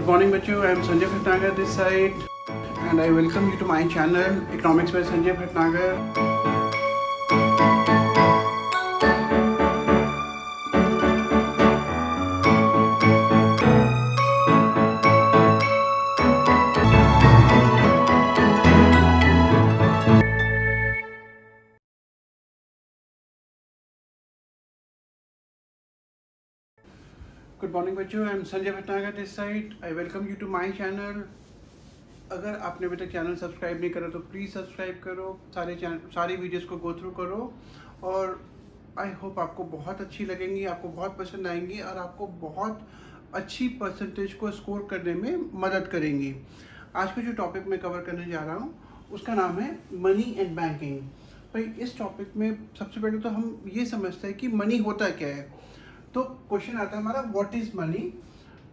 Good morning बच्चों, I am Sanjay Bhatnagar this side and I welcome you to my channel Economics by Sanjay Bhatnagar. Good morning बच्चों, I am Sanjay Bhatnagar this side. I welcome you to my channel. अगर आपने अभी तक channel subscribe नहीं करा तो please subscribe करो, सारी वीडियोस को गो थ्रू करो और आई होप आपको बहुत अच्छी लगेंगी, आपको बहुत पसंद आएंगी और आपको बहुत अच्छी परसेंटेज को स्कोर करने में मदद करेंगी। आज का जो टॉपिक मैं कवर करने जा रहा हूँ उसका नाम है मनी एंड बैंकिंग। भाई इस टॉपिक में सबसे पहले तो हम ये समझते हैं कि मनी होता क्या है। तो क्वेश्चन आता है हमारा, व्हाट इज मनी।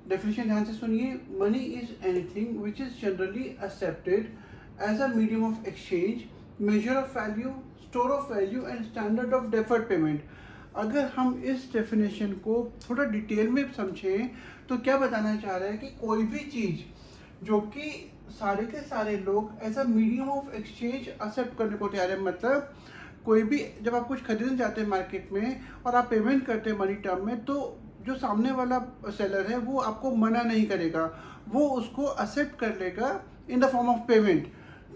डेफिनेशन ध्यान से सुनिए। Money is anything which is generally accepted as a medium of exchange, measure of value, store of value and standard of deferred payment. अगर हम इस डेफिनेशन को थोड़ा डिटेल में समझें तो क्या बताना चाह रहे हैं कि कोई भी चीज़ जो कि सारे के सारे लोग as a medium of exchange accept करने को तैयार है। मतलब कोई भी जब आप कुछ खरीदने जाते हैं मार्केट में और आप पेमेंट करते हैं मनी टर्म में, तो जो सामने वाला सेलर है वो आपको मना नहीं करेगा, वो उसको एक्सेप्ट कर लेगा in the form of payment.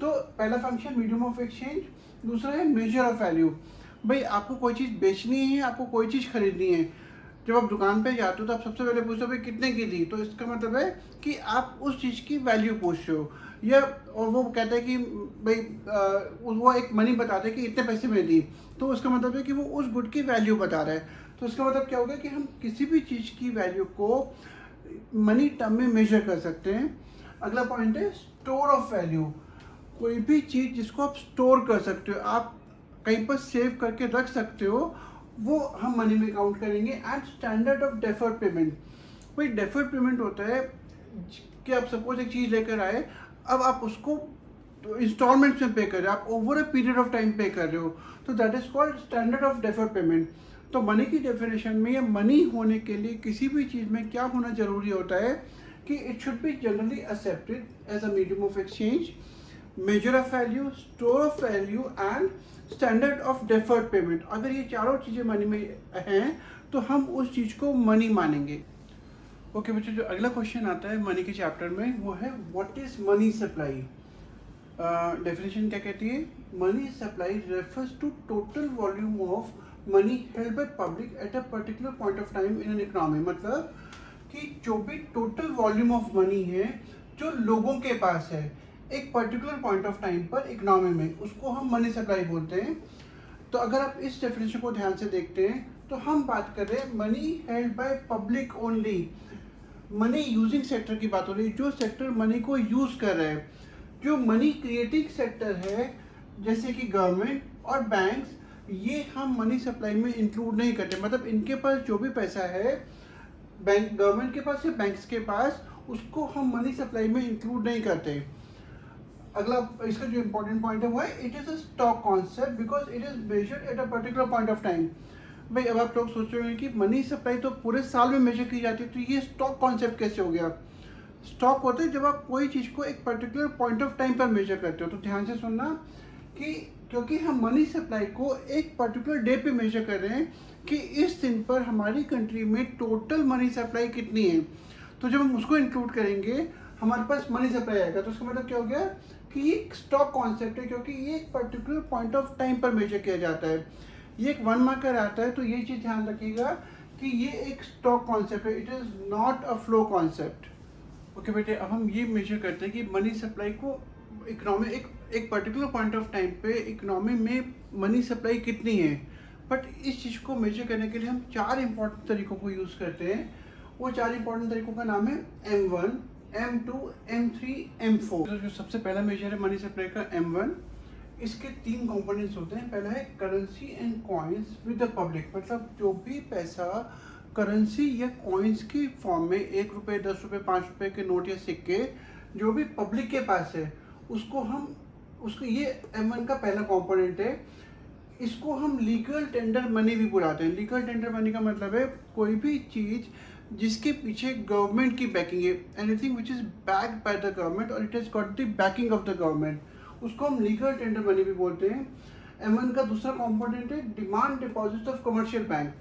तो पहला फंक्शन मीडियम ऑफ एक्सचेंज, दूसरा है मेजर ऑफ वैल्यू। भाई आपको कोई चीज़ बेचनी है, आपको कोई चीज़ खरीदनी है, जब आप दुकान पे जाते हो तो आप सबसे पहले पूछते हो भाई कितने की दी। तो इसका मतलब है कि आप उस चीज़ की वैल्यू पूछ रहे हो, या और वो कहता है कि भाई वो एक मनी बताते हैं कि इतने पैसे में दी, तो उसका मतलब है कि वो उस गुड की वैल्यू बता रहा है। तो इसका मतलब क्या होगा कि हम किसी भी चीज़ की वैल्यू को मनी टर्म में मेजर कर सकते हैं। अगला पॉइंट है स्टोर ऑफ वैल्यू। कोई भी चीज़ जिसको आप स्टोर कर सकते हो, आप कहीं पर सेव करके रख सकते हो, वो हम मनी में काउंट करेंगे। And standard of deferred payment. भाई डेफर्ड पेमेंट होता है कि आप सपोज एक चीज़ लेकर आए, अब आप उसको इंस्टॉलमेंट्स में पे कर रहे हो, आप over a period of time पे कर रहे हो, तो that is called standard of deferred payment. तो मनी की डेफिनेशन में, या मनी होने के लिए किसी भी चीज़ में क्या होना जरूरी होता है कि it should be generally accepted as a medium of exchange, measure of value, store of value and standard of deferred payment. अगर ये चारों चीज़ें मनी में हैं तो हम उस चीज़ को मनी मानेंगे। ओके बच्चों, जो अगला क्वेश्चन आता है मनी के चैप्टर में वो है what is money supply. Definition क्या कहती है? Money supply refers to total volume of money held by public at a particular point of time in an economy. मतलब कि जो भी टोटल वॉल्यूम ऑफ मनी है जो लोगों के पास है एक पर्टिकुलर पॉइंट ऑफ टाइम पर इकोनॉमी में, उसको हम मनी सप्लाई बोलते हैं। तो अगर आप इस डेफिनेशन को ध्यान से देखते हैं तो हम बात कर रहे हैं money held by public only. Money using sector की बात हो रही है, जो सेक्टर मनी को यूज कर रहे हैं। जो मनी क्रिएटिंग सेक्टर है जैसे कि गवर्नमेंट और बैंक्स, ये हम मनी सप्लाई में इंक्लूड नहीं करते। मतलब इनके पास जो भी पैसा है बैंक, गवर्नमेंट के पास या बैंक्स के पास, उसको हम मनी सप्लाई में इंक्लूड नहीं करते। अगला इसका जो इंपॉर्टेंट पॉइंट है वो है it is a stock concept because it is measured eight a particular point of time. भाई अब आप लोग सोच रहे हैं कि मनी सप्लाई तो पूरे साल में मेजर की जाती है, तो ये स्टॉक कॉन्सेप्ट कैसे हो गया? स्टॉक होते हैं जब आप कोई चीज़ को एक पर्टिकुलर पॉइंट ऑफ टाइम पर मेजर करते हो। तो ध्यान से सुनना कि क्योंकि हम मनी सप्लाई को एक पर्टिकुलर डे पे मेजर कर रहे हैं कि इस दिन पर हमारी कंट्री में टोटल मनी सप्लाई कितनी है, तो जब हम उसको इंक्लूड करेंगे हमारे पास मनी सप्लाई आएगा। तो उसका मतलब क्या हो गया कि ये स्टॉक कॉन्सेप्ट है, क्योंकि ये एक पर्टिकुलर पॉइंट ऑफ टाइम पर मेजर किया जाता है। ये एक वन मार्कर आता है, तो ये चीज़ ध्यान रखिएगा कि ये एक स्टॉक कॉन्सेप्ट है, it is not a flow concept. Okay बेटे, अब हम ये मेजर करते हैं कि मनी सप्लाई को इकोनॉमी एक पर्टिकुलर पॉइंट ऑफ टाइम पे इकोनॉमी में मनी सप्लाई कितनी है। बट इस चीज़ को मेजर करने के लिए हम चार इंपॉर्टेंट तरीकों को यूज़ करते हैं। वो चार इंपॉर्टेंट तरीकों का नाम है M1, M2, M3, M4। तो जो सबसे पहला मेजर है मनी सप्लाई का M1, इसके तीन कंपोनेंट्स होते हैं। पहला है currency and coins with the public. मतलब जो भी पैसा करेंसी या कॉइन्स की फॉर्म में 1 रुपये, 10 रुपये, 5 रुपये के नोट या सिक्के जो भी पब्लिक के पास है उसको ये M1 का पहला कंपोनेंट है। इसको हम लीगल टेंडर मनी भी बुलाते हैं। लीगल टेंडर मनी का मतलब है कोई भी चीज़ जिसके पीछे गवर्नमेंट की बैकिंग है, anything which is backed by the government और it has got the backing of the government, उसको हम लीगल टेंडर मनी भी बोलते हैं। M1 का दूसरा कंपोनेंट है demand deposit of commercial bank.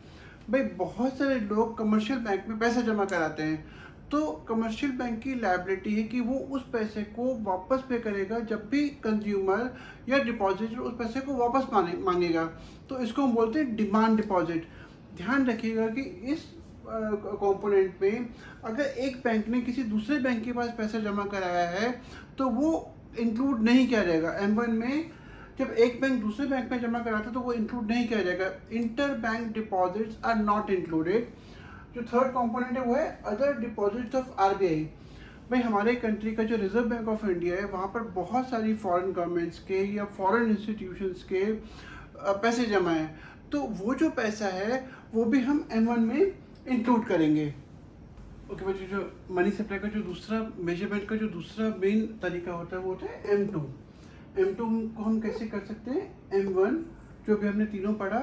भाई बहुत सारे लोग कमर्शियल बैंक में पैसा जमा कराते हैं, तो कमर्शियल बैंक की लायबिलिटी है कि वो उस पैसे को वापस पे करेगा जब भी कंज्यूमर या डिपॉजिटर उस पैसे को वापस मांगेगा, तो इसको हम बोलते हैं डिमांड डिपॉजिट। ध्यान रखिएगा कि इस कंपोनेंट में अगर एक बैंक ने किसी दूसरे बैंक के पास पैसा जमा कराया है तो वो इंक्लूड नहीं किया जाएगा। M1 में जब एक बैंक दूसरे बैंक में जमा कराता है तो वो इंक्लूड नहीं किया जाएगा। Inter bank deposits are not included. जो थर्ड कंपोनेंट है वो है अदर डिपॉजिट्स ऑफ RBI। भाई हमारे कंट्री का जो रिजर्व बैंक ऑफ इंडिया है वहाँ पर बहुत सारी फॉरेन गवर्नमेंट्स के या फॉरेन इंस्टीट्यूशंस के पैसे जमा हैं, तो वो जो पैसा है वो भी हम M1 में इंक्लूड करेंगे। ओके बच्चों, जो मनी सप्लाई का जो दूसरा मेजरमेंट का जो दूसरा मेन तरीका होता है वो होता है M2। M2 को हम कैसे कर सकते हैं, M1 जो भी हमने तीनों पढ़ा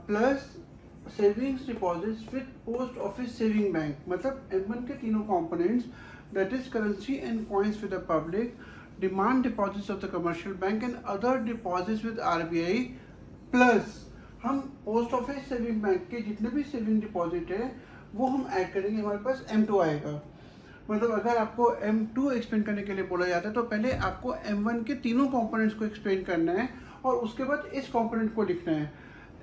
plus savings deposits with post office saving bank, मतलब M1 के तीनों components that is currency and coins with the public, demand deposits of the commercial bank and other deposits with RBI, plus हम post office saving bank के जितने भी saving deposit है वो हम ऐड करेंगे, हमारे पास M2 आएगा। मतलब अगर आपको M2 एक्सप्लेन करने के लिए बोला जाता है तो पहले आपको M1 के तीनों कंपोनेंट्स को एक्सप्लेन करना है और उसके बाद इस कंपोनेंट को लिखना है।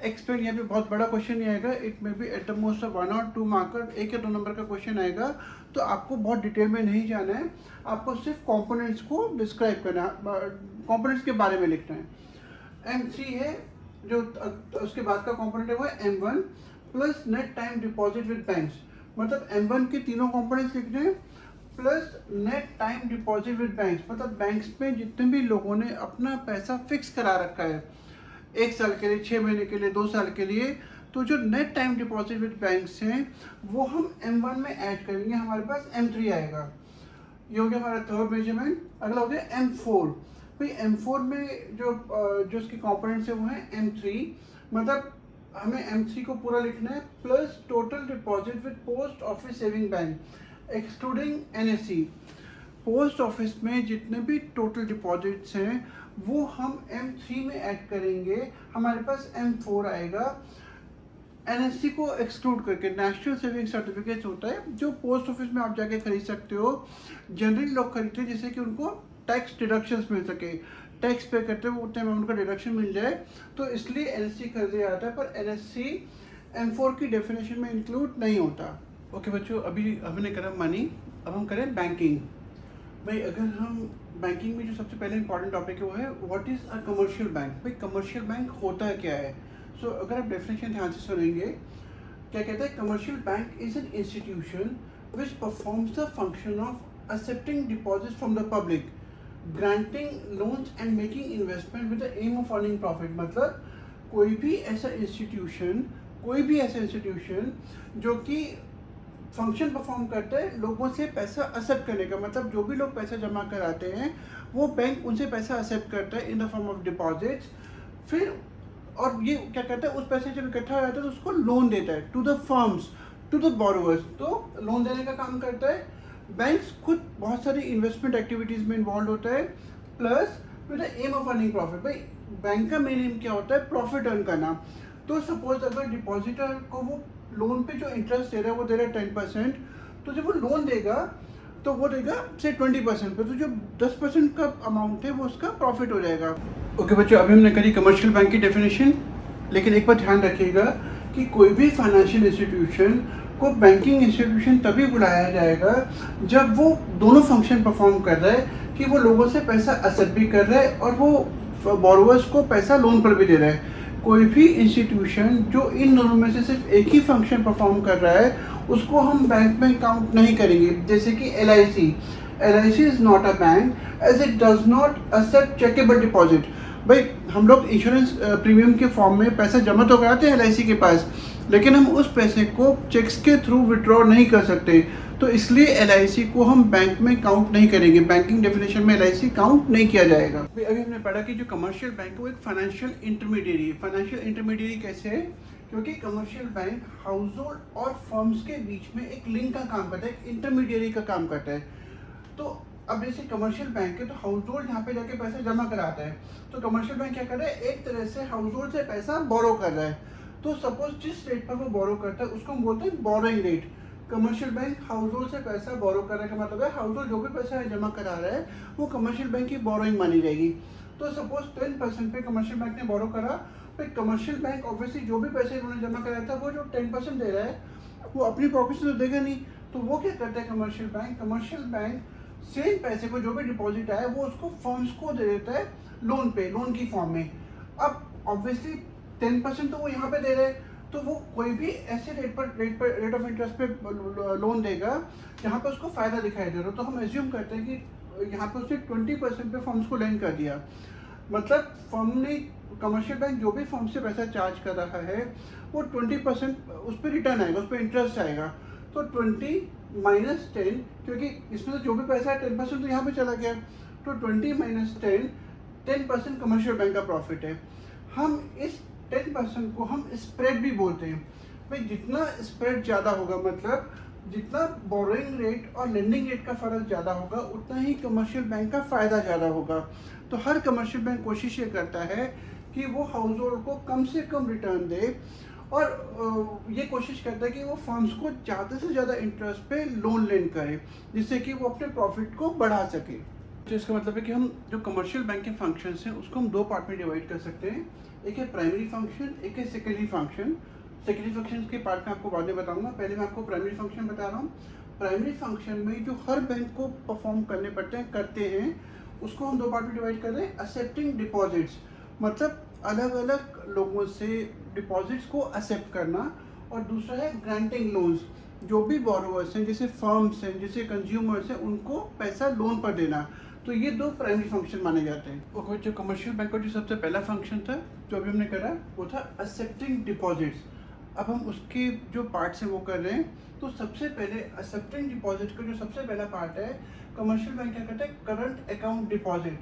एक्सप्लेन यहाँ पे बहुत बड़ा क्वेश्चन नहीं आएगा, it may be at the most 1 और 2 मार्कर, 1 या 2 नंबर का क्वेश्चन आएगा, तो आपको बहुत डिटेल में नहीं जाना है, आपको सिर्फ कंपोनेंट्स को डिस्क्राइब करना है, कंपोनेंट्स के बारे में लिखना है। M3 है जो उसके बाद का कंपोनेंट है वो है M1 plus net time deposit with banks, मतलब M1 के तीनों कंपोनेंट्स लिखने हैं plus net time deposit with banks, मतलब बैंक्स में जितने भी लोगों ने अपना पैसा फिक्स करा रखा है 1 साल के लिए, 6 महीने के लिए, 2 साल के लिए, तो जो net time deposit with banks हैं वो हम M1 में ऐड करेंगे, हमारे पास M3 आएगा। ये हो गया हमारा थर्ड मेजरमेंट। अगला हो गया M4। भाई M4 में जो उसके कंपोनेंट्स है वो है M3, मतलब हमें M3 को पूरा लिखना है plus total deposit with post office saving bank excluding NSE। Post office में जितने भी टोटल डिपॉजिट्स हैं वो हम M3 में ऐड करेंगे, हमारे पास M4 आएगा। NSE को एक्सक्लूड करके, नेशनल सेविंग सर्टिफिकेट होता है जो पोस्ट ऑफिस में आप जाके खरीद सकते हो, जनरली लोग खरीदते हैं जिससे कि उनको टैक्स डिडक्शंस मिल सके, टैक्स पे करते हैं उतने अमाउंट का डिडक्शन मिल जाए, तो इसलिए NSE खरीदा जाता है, पर NSE M4 की डेफिनेशन में इंक्लूड नहीं होता। ओके बच्चों, अभी हमने करा मनी, अब हम करें बैंकिंग। भाई अगर हम बैंकिंग में जो सबसे पहले इंपॉर्टेंट टॉपिक है वो है what is a commercial bank. भाई कमर्शियल बैंक होता है क्या है, सो अगर आप डेफिनेशन ध्यान से सुनेंगे, क्या कहता है, commercial bank is an institution which performs the function of accepting deposit from the public, granting loans and making investment with the aim of earning profit. मतलब कोई भी ऐसा इंस्टीट्यूशन जो कि फंक्शन परफॉर्म करता है लोगों से पैसा एक्सेप्ट करने का, मतलब जो भी लोग पैसा जमा कराते हैं वो बैंक उनसे पैसा एक्सेप्ट करता है in the form of deposits, फिर और ये क्या करता है, उस पैसे जब इकट्ठा हो जाता है तो उसको लोन देता है to the firms, to the borrowers, तो लोन देने का काम करता है। बैंक्स खुद बहुत सारी इन्वेस्टमेंट एक्टिविटीज़ में इन्वॉल्व होता है, plus with the aim of earning profit. भाई बैंक का मेन एम क्या होता है, प्रॉफिट अर्न करना। तो सपोज अगर डिपॉजिटर को वो लोन पे जो इंटरेस्ट दे रहा है वो दे रहा है 10%, तो जब वो लोन देगा तो वो देगा से 20% पे, तो जो 10% का अमाउंट है वो उसका प्रॉफिट हो जाएगा। ओके बच्चों, अभी हमने करी कमर्शियल बैंक की डेफिनेशन, लेकिन एक बार ध्यान रखिएगा कि कोई भी फाइनेंशियल इंस्टीट्यूशन को बैंकिंग इंस्टीट्यूशन तभी बुलाया जाएगा जब वो दोनों फंक्शन परफॉर्म कर रहा है कि वो लोगों से पैसा एक्सेप्ट भी कर रहा है और वो बोरोवर्स को पैसा लोन पर भी दे रहा है। कोई भी इंस्टीट्यूशन जो इन दोनों में से सिर्फ एक ही फंक्शन परफॉर्म कर रहा है उसको हम बैंक में काउंट नहीं करेंगे। जैसे कि LIC is not a bank as it does not accept chequable deposit. भाई हम लोग इंश्योरेंस प्रीमियम के फॉर्म में पैसा जमा तो कराते हैं LIC के पास, लेकिन हम उस पैसे को चेक्स के थ्रू विड्रॉ नहीं कर सकते, तो इसलिए LIC को हम बैंक में काउंट नहीं करेंगे, बैंकिंग डेफिनेशन में LIC काउंट नहीं किया जाएगा। अभी हमने पढ़ा कि जो कमर्शियल बैंक है वो एक फाइनेंशियल इंटरमीडियरी है। फाइनेंशियल इंटरमीडियरी कैसे है क्योंकि कमर्शियल बैंक हाउस होल्ड और फर्म्स के बीच में एक लिंक का काम करता है, एक इंटरमीडियरी का काम करता है। तो अब जैसे कमर्शियल बैंक है तो हाउस होल्ड यहाँ पे जाके पैसा जमा कराता है, तो कमर्शियल बैंक क्या कर रहा है, एक तरह से हाउस होल्ड से पैसा बोरो कर रहा है। तो सपोज जिस रेट पर वो बोरो करता है उसको हम बोलते हैं borrowing rate. Commercial bank house hold से पैसा बोरो करने का मतलब है हाउस होल्ड जो भी पैसा जमा करा रहा है वो कमर्शियल बैंक की बोरोइंग मानी जाएगी। तो सपोज 10% पे कमर्शियल बैंक ने बोरो करा, तो कमर्शियल बैंक ऑब्वियसली जो भी पैसे उन्होंने जमा कराया था वो जो 10% दे रहा है वो अपनी प्रॉफिट से तो देगा नहीं। तो वो क्या करता है कमर्शियल बैंक सेम पैसे को जो भी डिपॉजिट आया वो उसको फर्म्स को दे देता है लोन पे, लोन की फॉर्म में। अब ऑब्वियसली 10% तो वो यहाँ पे दे रहे हैं, तो वो कोई भी ऐसे रेट ऑफ इंटरेस्ट पे लोन देगा जहाँ पे उसको फ़ायदा दिखाई दे रहा हो। तो हम एज्यूम करते हैं कि यहाँ पे उसने 20% पे फर्म्स को लेंड कर दिया, मतलब फर्म ने, कमर्शियल बैंक जो भी फर्म से पैसा चार्ज कर रहा है वो 20% उस पर रिटर्न आएगा, उस पर इंटरेस्ट आएगा। तो 20 माइनस 10, क्योंकि इसमें तो जो भी पैसा है 10% तो यहाँ पे चला गया, तो 20 माइनस 10% कमर्शियल बैंक का प्रॉफिट है। हम इस 10% को हम स्प्रेड भी बोलते हैं। भाई जितना स्प्रेड ज़्यादा होगा, मतलब जितना बोरोइंग रेट और लेंडिंग रेट का फ़र्क ज़्यादा होगा उतना ही कमर्शियल बैंक का फ़ायदा ज़्यादा होगा। तो हर कमर्शियल बैंक कोशिश ये करता है कि वो हाउस होल्ड को कम से कम रिटर्न दे, और ये कोशिश करता है कि वो फर्म्स को ज़्यादा से ज़्यादा इंटरेस्ट पे लोन लेंड करे जिससे कि वो अपने प्रॉफिट को बढ़ा सके। तो इसका मतलब है कि हम जो कमर्शियल बैंक के फंक्शंस हैं उसको हम दो पार्ट में डिवाइड कर सकते हैं, एक है प्राइमरी फंक्शन, एक है सेकेंडरी फंक्शन। सेकेंडरी फंक्शन के पार्ट में आपको बाद में बताऊंगा, पहले मैं आपको प्राइमरी फंक्शन बता रहा हूँ। प्राइमरी फंक्शन में जो हर बैंक को परफॉर्म करने पड़ते हैं करते हैं उसको हम दो पार्ट में डिवाइड कर रहे हैं। एक्सेप्टिंग डिपॉजिट्स, मतलब अलग अलग लोगों से डिपॉजिट्स को एक्सेप्ट करना, और दूसरा है ग्रांटिंग लोन्स, जो भी बोरोवर्स हैं जैसे फर्म्स हैं जैसे कंज्यूमर्स हैं उनको पैसा लोन पर देना। तो ये दो प्राइमरी फंक्शन माने जाते हैं। और जो कमर्शियल बैंक का जो सबसे पहला फंक्शन था जो अभी हमने करा वो था एक्सेप्टिंग डिपॉजिट्स। अब हम उसके जो पार्ट्स हैं वो कर रहे हैं। तो सबसे पहले एक्सेप्टिंग डिपॉजिट का जो सबसे पहला पार्ट है, कमर्शियल बैंक क्या करता है, करंट अकाउंट डिपॉजिट,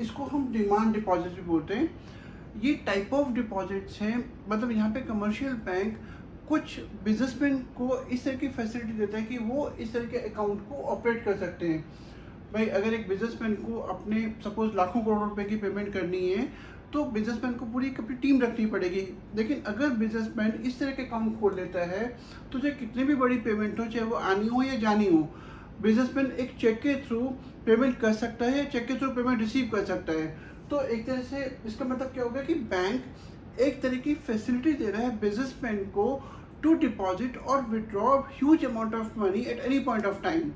इसको हम डिमांड डिपॉजिट भी बोलते हैं। ये टाइप ऑफ डिपॉजिट्स हैं, मतलब यहाँ पे कमर्शियल बैंक कुछ बिजनेसमैन को इस तरह की फैसिलिटी देता है कि वो इस तरह के अकाउंट को ऑपरेट कर सकते हैं। भाई अगर एक बिजनेसमैन को अपने सपोज लाखों करोड़ रुपए की पेमेंट करनी है तो बिजनेसमैन को पूरी अपनी टीम रखनी पड़ेगी, लेकिन अगर बिजनेसमैन इस तरह के अकाउंट खोल लेता है तो चाहे कितनी भी बड़ी पेमेंट हो, चाहे वो आनी हो या जानी हो, बिजनेसमैन एक चेक के थ्रू पेमेंट कर सकता है, चेक के थ्रू पेमेंट रिसीव कर सकता है। तो एक तरह से इसका मतलब क्या होगा कि बैंक एक तरह की फैसिलिटी दे रहा है बिजनेसमैन को टू डिपॉजिट और withdraw huge amount of money at any point of time.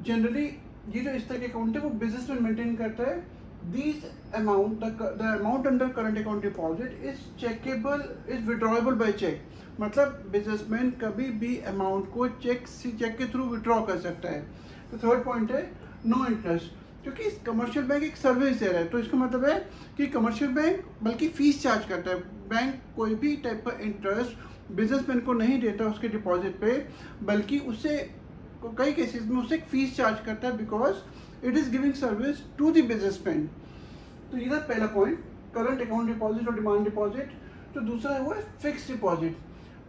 Generally ये जो इस तरह के अकाउंट है वो बिजनेसमैन मेंटेन करता है। These amount, the amount under current account deposit is checkable, is withdrawable by check। मतलब बिजनेसमैन कभी भी अमाउंट को चेक के थ्रू विड्रॉ कर सकता है। तो थर्ड पॉइंट है नो इंटरेस्ट, क्योंकि कमर्शियल बैंक एक सर्विस दे रहा है तो इसका मतलब है कि कमर्शियल बैंक बल्कि फीस चार्ज करता है। बैंक कोई भी टाइप का इंटरेस्ट बिजनेसमैन को नहीं देता उसके डिपॉजिट पे, बल्कि उससे कई केसेस में उससे एक फीस चार्ज करता है because it is giving service to the businessman. तो ये था पहला पॉइंट, करंट अकाउंट डिपॉजिट और डिमांड डिपॉजिट। तो दूसरा है वो है फिक्स डिपॉजिट।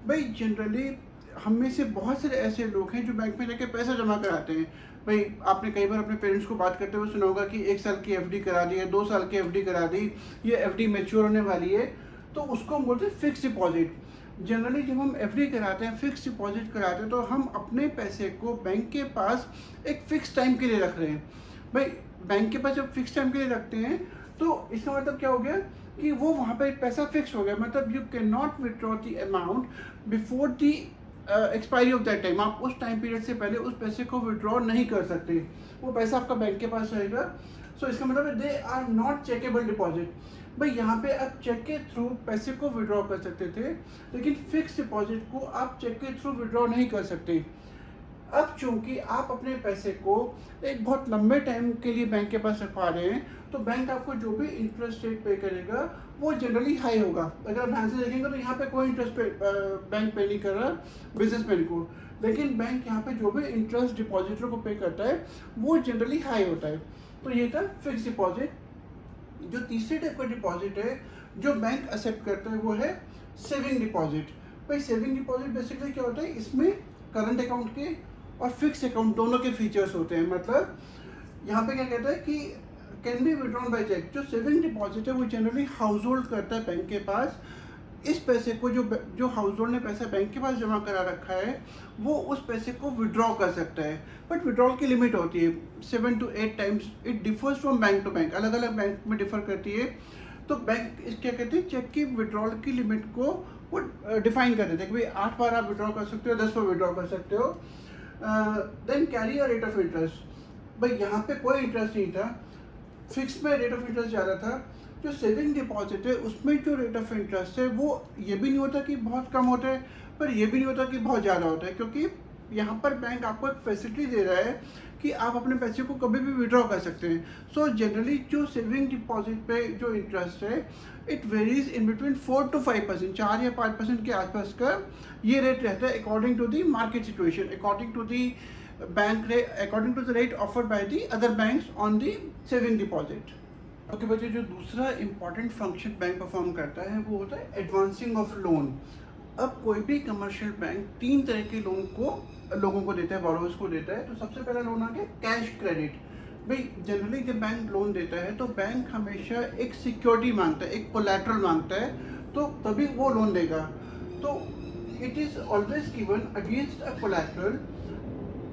भाई जनरली हम में से बहुत सारे ऐसे लोग हैं जो बैंक में जाके पैसा जमा कराते हैं। भाई आपने कई बार अपने पेरेंट्स को बात करते हुए सुना होगा कि 1 साल की एफडी करा दी है, 2 साल की एफडी करा दी, ये एफडी मैच्योर होने वाली है, तो उसको हम बोलते हैं फिक्स डिपॉजिट। जनरली जब हम एफडी कराते हैं, फिक्स डिपॉजिट कराते हैं, तो हम अपने पैसे को बैंक के पास एक फ़िक्स टाइम के लिए रख रहे हैं। भाई बैंक के पास जब फिक्स टाइम के लिए रखते हैं तो इसका मतलब क्या हो गया कि वो वहाँ पे पैसा फिक्स हो गया, मतलब you can not withdraw the amount before the expiry of that time. आप उस टाइम पीरियड से पहले उस पैसे को विड्रॉ नहीं कर सकते, वो पैसा आपका बैंक के पास रहेगा। सो इसका मतलब है they are not chequable deposit. भाई यहाँ पे आप चेक के थ्रू पैसे को विड्रॉ कर सकते थे, लेकिन फिक्स डिपॉजिट को आप चेक के थ्रू विड्रॉ नहीं कर सकते। अब चूंकि आप अपने पैसे को एक बहुत लंबे टाइम के लिए बैंक के पास रखवा रहे हैं, तो बैंक आपको जो भी इंटरेस्ट रेट पे करेगा वो जनरली हाई होगा। अगर आप ध्यान से देखेंगे तो यहाँ पे कोई इंटरेस्ट बैंक पे नहीं कर रहा बिजनेसमैन को, लेकिन बैंक यहाँ पे जो भी इंटरेस्ट डिपॉजिटर को पे करता है वो जनरली हाई होता है। तो ये था फिक्स डिपॉजिट। जो तीसरे टाइप का डिपॉजिट है जो बैंक एक्सेप्ट करता है वो है सेविंग डिपॉजिट। भाई सेविंग डिपॉजिट बेसिकली क्या होता है, इसमें करंट अकाउंट के और फिक्स अकाउंट दोनों के फीचर्स होते हैं। मतलब यहाँ पे क्या कहता है कि can be withdrawn by cheque. जो सेविंग डिपॉजिट है वो जनरली हाउस होल्ड करता है बैंक के पास। इस पैसे को जो हाउस होल्ड ने पैसा बैंक के पास जमा करा रखा है वो उस पैसे को विड्रॉ कर सकता है, बट विड्रॉल की लिमिट होती है 7 to 8 times. It differs from bank to bank, अलग अलग बैंक में डिफर करती है। तो बैंक क्या कहते हैं, चेक की विड्रॉल की लिमिट को वो डिफाइन कर देते हैं कि भाई 8 बार आप विड्रॉ कर सकते हो, 10 बार विड्रॉ कर सकते हो। Then carry a rate of interest. भाई यहाँ पे कोई इंटरेस्ट नहीं था, फिक्स में रेट ऑफ इंटरेस्ट ज़्यादा था। जो सेविंग डिपॉजिट है उसमें जो रेट ऑफ इंटरेस्ट है वो ये भी नहीं होता कि बहुत कम होता है, पर ये भी नहीं होता कि बहुत ज़्यादा होता है, क्योंकि यहाँ पर बैंक आपको एक फैसिलिटी दे रहा है कि आप अपने पैसे को कभी भी विड्रॉ कर सकते हैं। सो जनरली जो सेविंग डिपॉजिट पे जो इंटरेस्ट है it varies in between 4 to 5%, 4 या 5% के आसपास का ये रेट रहता है, according to the market situation, according to the bank rate, according to the rate offered by the other banks on the saving deposit. Okay बच्चे, जो दूसरा इंपॉर्टेंट फंक्शन बैंक परफॉर्म करता है वो होता है एडवांसिंग ऑफ लोन। अब कोई भी कमर्शियल बैंक 3 तरह के लोन को लोगों को देता है, बोरोवर्स को देता है। तो सबसे पहला लोन आ गया कैश क्रेडिट। भाई जनरली जब बैंक लोन देता है तो बैंक हमेशा एक सिक्योरिटी मांगता है, एक कोलैटरल मांगता है, तो तभी वो लोन देगा। तो it is always given against a collateral.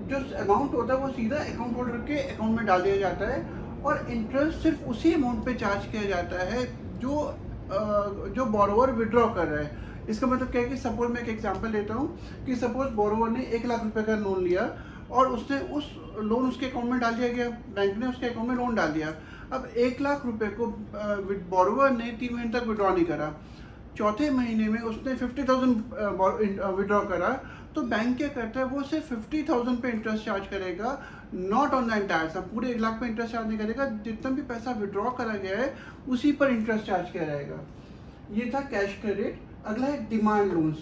जो अमाउंट होता है वो सीधा अकाउंट होल्डर के अकाउंट में डाल दिया जाता है और इंटरेस्ट सिर्फ उसी अमाउंट पे चार्ज किया जाता है जो बोरोवर विड्रॉ कर रहा है। इसका मतलब क्या है कि सपोज मैं एक एग्जांपल लेता हूँ कि सपोज बोरोवर ने 1 लाख रुपए का लोन लिया और उसने उस लोन उसके अकाउंट में डाल दिया गया, बैंक ने उसके अकाउंट में लोन डाल दिया। अब 1 लाख रुपए को बोरोवर ने 3 महीने तक विड्रॉ नहीं करा, चौथे महीने में उसने 50,000 विड्रॉ करा, तो बैंक क्या करता है वो सिर्फ 50,000 पे इंटरेस्ट चार्ज करेगा, नॉट ऑन द एंटायर सम। पूरे 1 लाख पे इंटरेस्ट चार्ज नहीं करेगा, जितना भी पैसा विड्रॉ करा गया है उसी पर इंटरेस्ट चार्ज किया जाएगा। ये था कैश क्रेडिट। अगला है डिमांड लोन्स।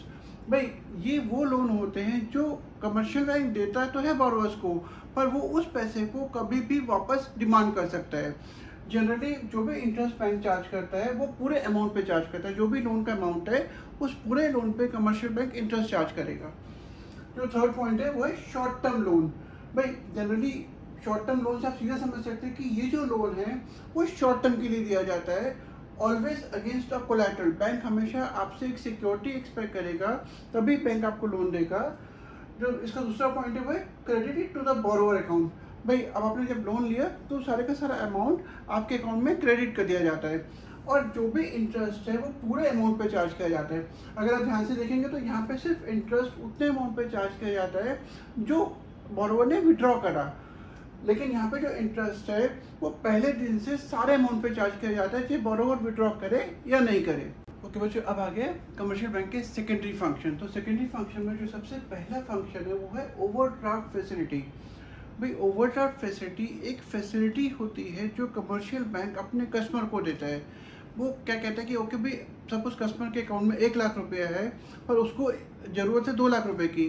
भाई ये वो लोन होते हैं जो कमर्शियल बैंक देता तो है बोरोवर्स को, पर वो उस पैसे को कभी भी वापस डिमांड कर सकता है। जनरली जो भी इंटरेस्ट बैंक चार्ज करता है वो पूरे अमाउंट पे चार्ज करता है, जो भी लोन का अमाउंट है उस पूरे लोन पे कमर्शियल बैंक इंटरेस्ट चार्ज करेगा। जो थर्ड पॉइंट है वो है शॉर्ट टर्म लोन। भाई जनरली शॉर्ट टर्म लोन से आप सीधा समझ सकते हैं कि ये जो लोन है वो शॉर्ट टर्म के लिए दिया जाता है, always against a collateral. Bank हमेशा आपसे एक सिक्योरिटी एक्सपेक्ट करेगा, तभी बैंक आपको लोन देगा। जो इसका दूसरा पॉइंट है वो है credit to the borrower account. भाई अब आपने जब लोन लिया तो सारे का सारा अमाउंट आपके अकाउंट में क्रेडिट कर दिया जाता है और जो भी इंटरेस्ट है वो पूरे अमाउंट पे चार्ज किया जाता है। अगर आप ध्यान से देखेंगे तो यहाँ पे सिर्फ इंटरेस्ट उतने अमाउंट पे चार्ज किया जाता है जो बोरोवर ने विड्रॉ करा, लेकिन यहाँ पे जो इंटरेस्ट है वो पहले दिन से सारे अमाउंट पे चार्ज किया जाता है, चाहे बोरोवर विड्रॉ करे या नहीं करे। ओके बच्चों, अब आ गया कमर्शियल बैंक के सेकेंडरी फंक्शन। तो सेकेंडरी फंक्शन में जो सबसे पहला फंक्शन है वो है ओवरड्राफ्ट फैसिलिटी। भाई ओवरड्राफ्ट फैसिलिटी एक फैसिलिटी होती है जो कमर्शियल बैंक अपने कस्टमर को देता है। वो क्या कहता है कि ओके भाई सपोज कस्टमर के अकाउंट में 1 लाख रुपया है पर उसको ज़रूरत है 2 लाख रुपए की,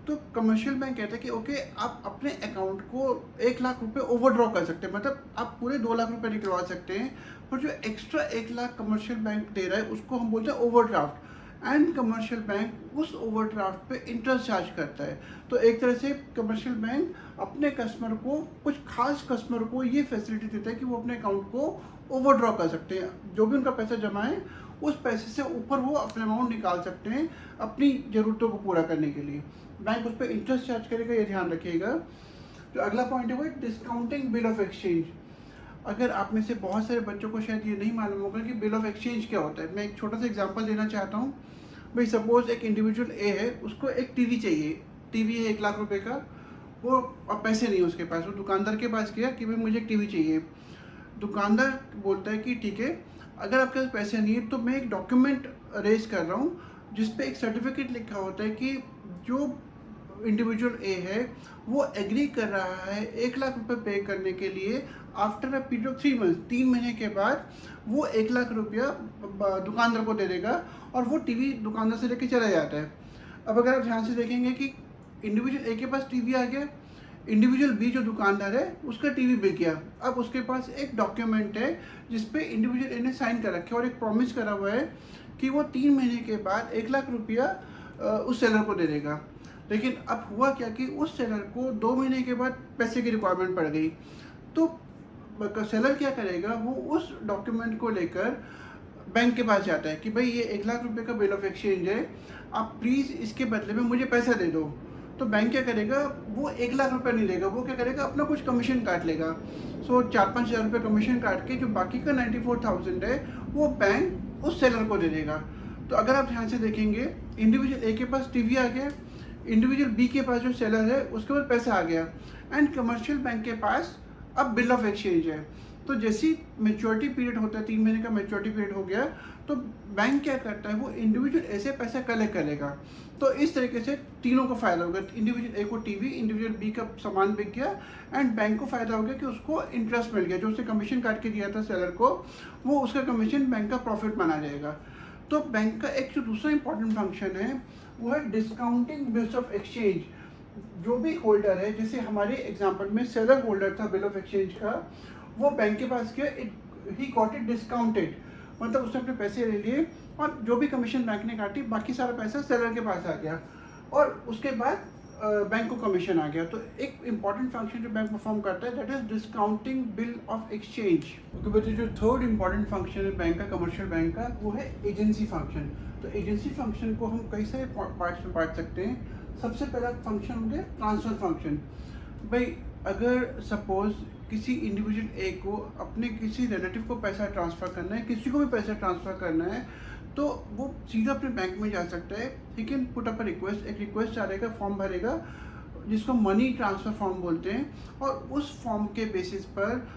तो कमर्शियल बैंक कहता है कि ओके आप अपने अकाउंट को 1 लाख रुपए ओवरड्रॉ कर सकते हैं, मतलब आप पूरे 2 लाख रुपए निकलवा सकते हैं, पर जो एक्स्ट्रा 1 लाख कमर्शियल बैंक दे रहा है उसको हम बोलते हैं ओवरड्राफ्ट। एंड कमर्शियल बैंक उस ओवरड्राफ्ट पे इंटरेस्ट चार्ज करता है। तो एक तरह से कमर्शियल बैंक अपने कस्टमर को, कुछ खास कस्टमर को ये फैसिलिटी देता है कि वो अपने अकाउंट को ओवरड्रॉ कर सकते हैं, जो भी उनका पैसा जमा है उस पैसे से ऊपर वो अपने अमाउंट निकाल सकते हैं अपनी ज़रूरतों को पूरा करने के लिए। बैंक उस पर इंटरेस्ट चार्ज करेगा, ये ध्यान रखिएगा। जो अगला पॉइंट है वो डिस्काउंटिंग बिल ऑफ एक्सचेंज। अगर आप में से बहुत सारे बच्चों को शायद ये नहीं मालूम होगा कि बिल ऑफ एक्सचेंज क्या होता है। मैं एक छोटा सा एग्जांपल देना चाहता हूँ। भाई सपोज एक इंडिविजुअल ए है, उसको एक टीवी चाहिए, टीवी है 1 लाख रुपए का, वो अब पैसे नहीं है उसके पास, वो दुकानदार के पास गया कि भाई मुझे एक टीवी चाहिए। दुकानदार बोलता है कि ठीक है, अगर आपके पास पैसे नहीं है तो मैं एक डॉक्यूमेंट रेज कर रहा हूँ जिसपे एक सर्टिफिकेट लिखा होता है कि जो इंडिविजुअल ए है वो एग्री कर रहा है 1 लाख रुपए पे करने के लिए after a period of 3 months. 3 महीने के बाद वो 1 लाख रुपया दुकानदार को दे देगा और वो टीवी दुकानदार से लेके चला जाता है। अब अगर आप ध्यान से देखेंगे कि इंडिविजुअल ए के पास टीवी आ गया, इंडिविजुअल बी जो दुकानदार है उसका टीवी बिक गया। अब उसके पास एक डॉक्यूमेंट है जिसपे इंडिविजुअल ए ने साइन कर रखे और एक प्रॉमिस करा हुआ है कि वो 3 महीने के बाद 1 लाख रुपया उस सेलर को दे देगा। लेकिन अब हुआ क्या कि उस सेलर को 2 महीने के बाद पैसे की रिक्वायरमेंट पड़ गई। तो सेलर क्या करेगा, वो उस डॉक्यूमेंट को लेकर बैंक के पास जाता है कि भाई ये 1 लाख रुपए का बिल ऑफ एक्सचेंज है, आप प्लीज़ इसके बदले में मुझे पैसा दे दो। तो बैंक क्या करेगा, वो 1 लाख रुपए नहीं देगा, वो क्या करेगा, अपना कुछ कमीशन काट लेगा। सो 4-5 हज़ार रुपये कमीशन काट के जो बाकी का 94,000 है वो बैंक उस सेलर को दे देगा। तो अगर आप ध्यान से देखेंगे, इंडिविजुअल ए के पास टीवी आ गया, इंडिविजुअल बी के पास जो सेलर है उसके पास पैसा आ गया, एंड कमर्शियल बैंक के पास अब बिल ऑफ एक्सचेंज है। तो जैसी मेच्योरिटी पीरियड होता है, 3 महीने का मेच्योरिटी पीरियड हो गया, तो बैंक क्या करता है, वो इंडिविजुअल ऐसे पैसा कलेक्ट करेगा। तो इस तरीके से तीनों को फ़ायदा होगा, इंडिविजुअल ए को टीवी, इंडिविजुअल बी का सामान बिक गया, एंड बैंक को फ़ायदा हो गया कि उसको इंटरेस्ट मिल गया, जो उसने कमीशन काट के दिया था सेलर को, वो उसका कमीशन बैंक का प्रॉफिट माना जाएगा। तो बैंक का एक जो दूसरा इंपॉर्टेंट फंक्शन है वो है डिस्काउंटिंग बिल्स ऑफ एक्सचेंज। जो भी होल्डर है, जैसे हमारे एग्जांपल में सेलर होल्डर था बिल ऑफ एक्सचेंज का, वो बैंक के पास गया, ही गॉट इट डिस्काउंटेड, मतलब उसने अपने पैसे ले लिए और जो भी कमीशन बैंक ने काटी बाकी सारा पैसा सेलर के पास आ गया, और उसके बाद बैंक को कमीशन आ गया। तो एक इंपॉर्टेंट फंक्शन जो बैंक परफॉर्म करता है that is discounting bill of exchange. Okay बच्चों, जो थर्ड इंपॉर्टेंट फंक्शन है बैंक का, कमर्शियल बैंक का, वो है एजेंसी फंक्शन। तो एजेंसी फंक्शन को हम कई सारे पार्ट्स में बांट सकते हैं। सबसे पहला फंक्शन हो गया ट्रांसफ़र फंक्शन। भाई अगर सपोज किसी इंडिविजुअल ए को अपने किसी रिलेटिव को पैसा ट्रांसफ़र करना है, किसी को भी पैसा ट्रांसफ़र करना है, तो वो सीधा अपने बैंक में जा सकता है। He can put up a request, एक रिक्वेस्ट डालेगा, फॉर्म भरेगा जिसको मनी ट्रांसफ़र फॉर्म बोलते हैं, और उस फॉर्म के बेसिस पर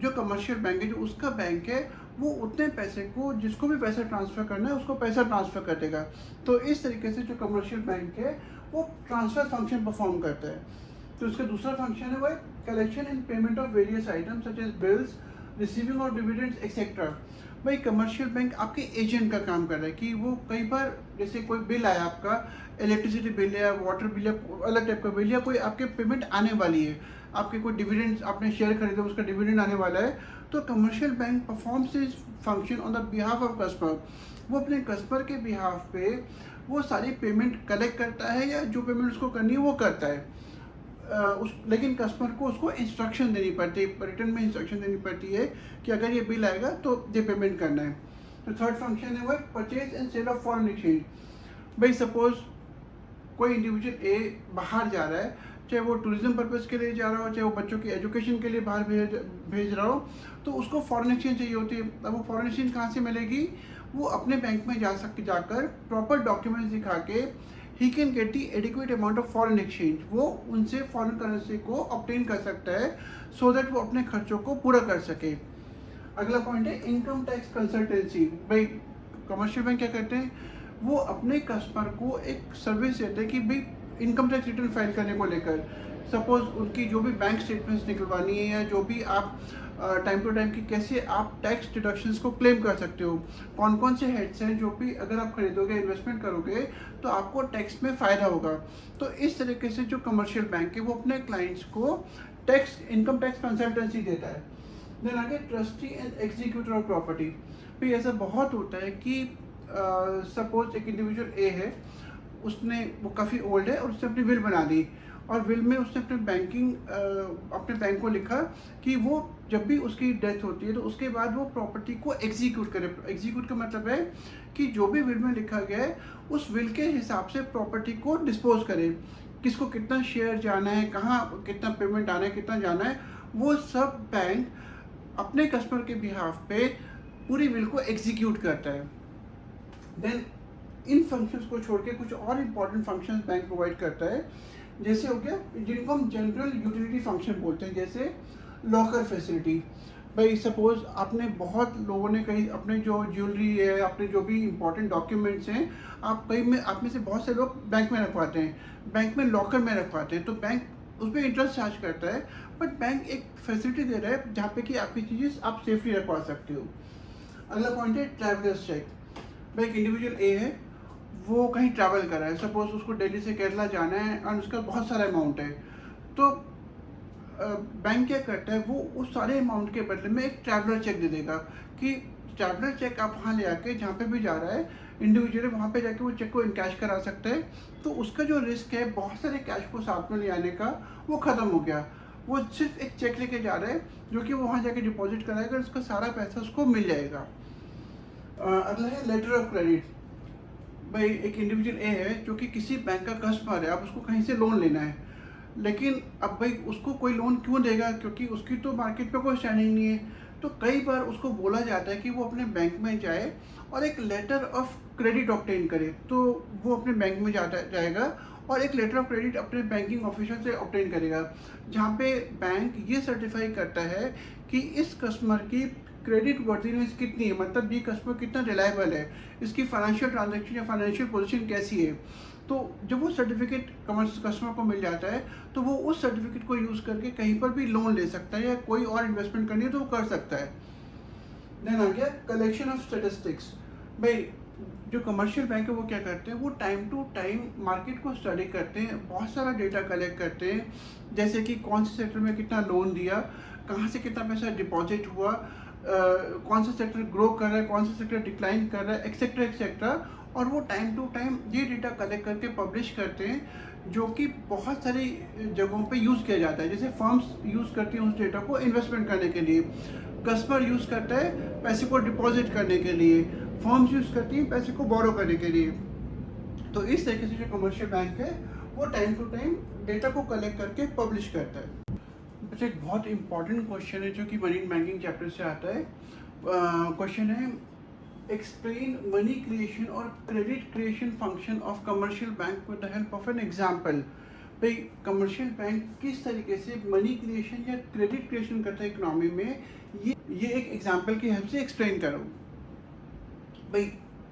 जो कमर्शियल बैंक है, जो उसका बैंक है, वो उतने पैसे को, जिसको भी पैसा ट्रांसफ़र करना है उसको पैसा ट्रांसफ़र कर देगा। तो इस तरीके से जो कमर्शियल बैंक है वो ट्रांसफ़र फंक्शन परफॉर्म करता है। तो उसका दूसरा फंक्शन है वो है collection and payment of various items such as bills, receiving of dividends etcetera. भाई कमर्शियल बैंक आपके एजेंट का काम कर रहा है कि वो कई बार, जैसे कोई बिल आया आपका, इलेक्ट्रिसिटी बिल या वाटर बिल या अलग टाइप का बिल, या कोई आपके पेमेंट आने वाली है, आपके कोई डिविडेंड्स, आपने शेयर खरीदे उसका डिविडेंड आने वाला है, तो commercial bank performs this function on the behalf of customer. वो अपने कस्टमर के बिहाफ पे वो सारी पेमेंट कलेक्ट करता है, या जो पेमेंट उसको करनी है वो करता है। लेकिन कस्टमर को उसको इंस्ट्रक्शन देनी पड़ती है, रिटर्न में इंस्ट्रक्शन देनी पड़ती है कि अगर ये बिल आएगा तो ये पेमेंट करना है। तो थर्ड फंक्शन है वो purchase and sale of foreign exchange. भाई सपोज कोई इंडिविजुअल ए बाहर जा रहा है, चाहे वो टूरिज्म पर्पज़ के लिए जा रहा हो, चाहे वो बच्चों की एजुकेशन के लिए बाहर भेज रहा हो, तो उसको फॉरेन एक्सचेंज चाहिए होती है। अब वो फॉरेन एक्सचेंज कहाँ से मिलेगी, वो अपने बैंक में जाकर प्रॉपर डॉक्यूमेंट्स दिखा के he can get the adequate amount of foreign exchange, वो उनसे फॉरेन करेंसी को ऑब्टेन कर सकता है, सो दैट वो अपने खर्चों को पूरा कर सके। अगला पॉइंट है इनकम टैक्स कंसल्टेंसी। भाई कमर्शियल बैंक क्या करते हैं, वो अपने कस्टमर को एक सर्विस देते हैं कि भाई इनकम टैक्स रिटर्न फाइल करने को लेकर, सपोज उनकी जो भी बैंक स्टेटमेंट्स निकलवानी है, या जो भी आप टाइम टू टाइम की कैसे आप टैक्स डिडक्शंस को क्लेम कर सकते हो, कौन कौन से हेड्स हैं जो भी अगर आप खरीदोगे, इन्वेस्टमेंट करोगे तो आपको टैक्स में फ़ायदा होगा। तो इस तरीके से जो कमर्शियल बैंक है वो अपने क्लाइंट्स को टैक्स, इनकम टैक्स कंसल्टेंसी देता है। देन आगे trustee and executor of property. फिर ऐसा बहुत होता है कि सपोज एक इंडिविजुअल ए है, उसने, वो काफ़ी ओल्ड है और उसने अपनी विल बना दी, और विल में उसने अपने बैंक को लिखा कि वो जब भी उसकी डेथ होती है तो उसके बाद वो प्रॉपर्टी को एग्जीक्यूट करे। एग्जीक्यूट का मतलब है कि जो भी विल में लिखा गया है उस विल के हिसाब से प्रॉपर्टी को डिस्पोज करे, किसको कितना शेयर जाना है, कहाँ कितना पेमेंट आना है, कितना जाना है, वो सब बैंक अपने कस्टमर के बिहाफ पे पूरी विल को एग्जीक्यूट करता है। देन इन फंक्शंस को छोड़ के कुछ और इम्पॉर्टेंट फंक्शंस बैंक प्रोवाइड करता है, जैसे हो गया जिनको हम जनरल यूटिलिटी फंक्शन बोलते हैं, जैसे लॉकर फैसिलिटी। भाई सपोज आपने, बहुत लोगों ने कहीं अपने जो ज्वेलरी है, अपने जो भी इंपॉर्टेंट डॉक्यूमेंट्स हैं, आप में से बहुत से लोग बैंक में रखवाते हैं, बैंक में लॉकर में रखवाते हैं, तो बैंक उस पर इंटरेस्ट चार्ज करता है, बट बैंक एक फैसिलिटी दे रहा है जहाँ पे कि आपकी चीज़ें आप सेफली रखवा सकते हो। अगला पॉइंट है ट्रैवलर्स चेक। भाई एक इंडिविजुअल ए है, वो कहीं ट्रैवल कर रहा है, सपोज उसको दिल्ली से केरला जाना है और उसका बहुत सारा अमाउंट है, तो बैंक क्या करता है, वो उस सारे अमाउंट के बदले में एक ट्रैवलर चेक दे देगा कि ट्रैवलर चेक आप वहाँ ले आके जहाँ पे भी जा रहा है इंडिविजुअली वहाँ पे जाके वो चेक को इनकैश करा सकते हैं। तो उसका जो रिस्क है बहुत सारे कैश को साथ में ले आने का, वो ख़त्म हो गया। वो सिर्फ एक चेक लेके जा रहा है जो कि वो वहाँ जाके डिपॉजिट कराएगा, उसका सारा पैसा उसको मिल जाएगा। अगला है लेटर ऑफ क्रेडिट। भाई एक इंडिविजुअल ए है जो कि किसी बैंक का कस्टमर है, अब उसको कहीं से लोन लेना है, लेकिन अब भाई उसको कोई लोन क्यों देगा, क्योंकि उसकी तो मार्केट में कोई स्टैंडिंग नहीं है। तो कई बार उसको बोला जाता है कि वो अपने बैंक में जाए और एक लेटर ऑफ क्रेडिट ऑब्टेन करे। तो वो अपने बैंक में जाएगा और एक लेटर ऑफ क्रेडिट अपने बैंकिंग ऑफिसर से ऑब्टेन करेगा, जहाँ पे बैंक ये सर्टिफाई करता है कि इस कस्टमर की क्रेडिट वर्दीनेस कितनी है, मतलब ये कस्टमर कितना रिलायबल है, इसकी फाइनेंशियल ट्रांजैक्शन या फाइनेंशियल पोजीशन कैसी है। तो जब वो सर्टिफिकेट कस्टमर को मिल जाता है तो वो उस सर्टिफिकेट को यूज़ करके कहीं पर भी लोन ले सकता है या कोई और इन्वेस्टमेंट करनी है तो वो कर सकता है। देन आ गया कलेक्शन ऑफ स्टेटिस्टिक्स। भाई जो कमर्शियल बैंक है वो क्या करते हैं, वो टाइम टू टाइम मार्केट को स्टडी करते हैं, बहुत सारा डेटा कलेक्ट करते हैं, जैसे कि कौन से सेक्टर में कितना लोन दिया, कहाँ से कितना पैसा डिपॉजिट हुआ, कौन सा सेक्टर ग्रो कर रहा है, कौन सा सेक्टर डिक्लाइन कर रहा है, एक्सेट्रा एक्सेट्रा। और वो टाइम टू टाइम ये डेटा कलेक्ट करके पब्लिश करते हैं, जो कि बहुत सारी जगहों पे यूज़ किया जाता है। जैसे फर्म्स यूज़ करती हैं उस डेटा को इन्वेस्टमेंट करने के लिए, कस्टमर यूज़ करता है पैसे को डिपॉजिट करने के लिए, फर्म्स यूज़ करती हैं पैसे को बोरो करने के लिए। तो इस तरीके से जो कमर्शियल बैंक है वो टाइम टू टाइम डेटा को कलेक्ट करके पब्लिश करता है। अच्छा, एक बहुत इंपॉर्टेंट क्वेश्चन है जो कि मनी बैंकिंग चैप्टर से आता है। क्वेश्चन है एक्सप्लेन मनी क्रिएशन और credit creation function of commercial bank with the help of an example. भाई कमर्शियल बैंक किस तरीके से मनी क्रिएशन या क्रेडिट क्रिएशन करता है इकोनॉमी में, ये एक एग्जांपल की हेल्प से एक्सप्लेन करो। भाई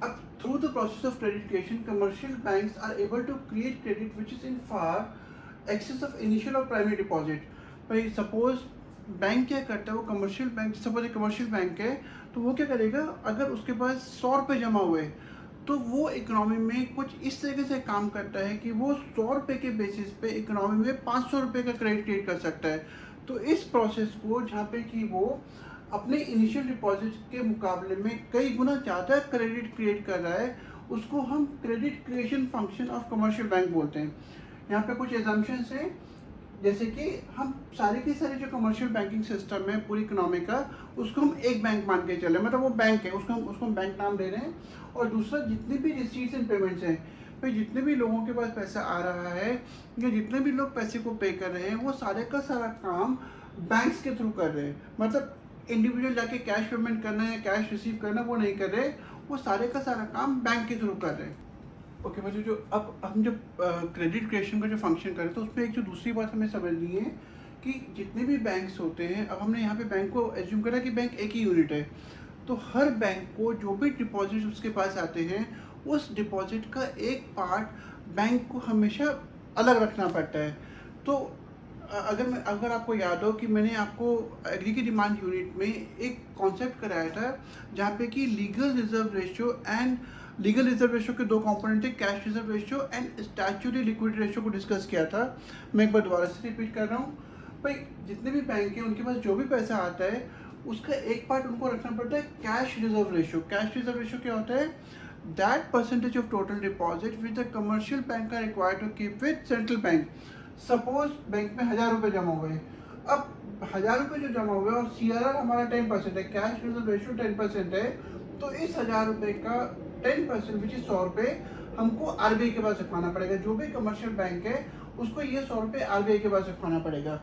अब through the process of credit creation commercial banks are able to create credit which is in far excess of initial और प्राइमरी डिपॉजिट। भाई सपोज बैंक क्या करता है, वो कमर्शियल बैंक, सपोज एक कमर्शियल बैंक है तो वो क्या करेगा, अगर उसके पास 100 रुपये जमा हुए तो वो इकोनॉमी में कुछ इस तरीके से काम करता है कि वो 100 रुपये के बेसिस पे इकोनॉमी में 500 रुपये का क्रेडिट क्रिएट कर सकता है। तो इस प्रोसेस को जहाँ पे कि वो अपने इनिशियल डिपॉजिट के मुकाबले में कई गुना ज़्यादा क्रेडिट क्रिएट कर रहा है, उसको हम credit creation function of commercial bank बोलते हैं। यहाँ पे कुछ एजम्पशंस हैं, जैसे कि हम सारे के सारे जो कमर्शियल बैंकिंग सिस्टम है पूरी इकोनॉमी का, उसको हम एक बैंक मान के चले, मतलब वो बैंक है, उसको हम बैंक नाम दे रहे हैं। और दूसरा जितने भी रिसीट्स एंड पेमेंट्स हैं, भाई जितने भी लोगों के पास पैसा आ रहा है या जितने भी लोग पैसे को पे कर रहे हैं, वो सारे का सारा काम बैंक्स के थ्रू कर रहे हैं। मतलब इंडिविजुअल जाके कैश पेमेंट करना है, कैश रिसीव करना, वो नहीं कर रहे, वो सारे का सारा काम बैंक के थ्रू कर रहे हैं। ओके बच्चों, जो अब हम जब क्रेडिट क्रिएशन का जो फंक्शन करें तो उसमें एक जो दूसरी बात हमें समझनी है कि जितने भी बैंक्स होते हैं, अब हमने यहाँ पे बैंक को एज्यूम करा कि बैंक एक ही यूनिट है, तो हर बैंक को जो भी डिपॉजिट उसके पास आते हैं उस डिपॉजिट का एक पार्ट बैंक को हमेशा अलग रखना पड़ता है। तो अगर आपको याद हो कि मैंने आपको एग्री की डिमांड यूनिट में एक कॉन्सेप्ट कराया था जहाँ पे कि legal reserve ratio and legal reserve ratio के दो कंपोनेंट थे, cash reserve ratio and statutory liquidity ratio को डिस्कस किया था। मैं एक बार दोबारा से रिपीट कर रहा हूँ। भाई जितने भी बैंक हैं उनके पास जो भी पैसा आता है उसका एक पार्ट उनको रखना पड़ता है cash reserve ratio. Cash reserve ratio क्या होता है, that percentage of total deposit with the commercial bank are required to keep with central bank. Suppose bank में 1000 रुपये जमा हुए, अब 1000 रुपये जो जमा हुए और CRR हमारा 10% है, कैश रिजर्व रेशियो 10% है, तो इस 1000 रुपये का 10% विच इज 100 रुपये हमको RBI के पास रखवाना पड़ेगा। जो भी कमर्शियल बैंक है उसको ये 100 रुपये RBI के पास रखवाना पड़ेगा।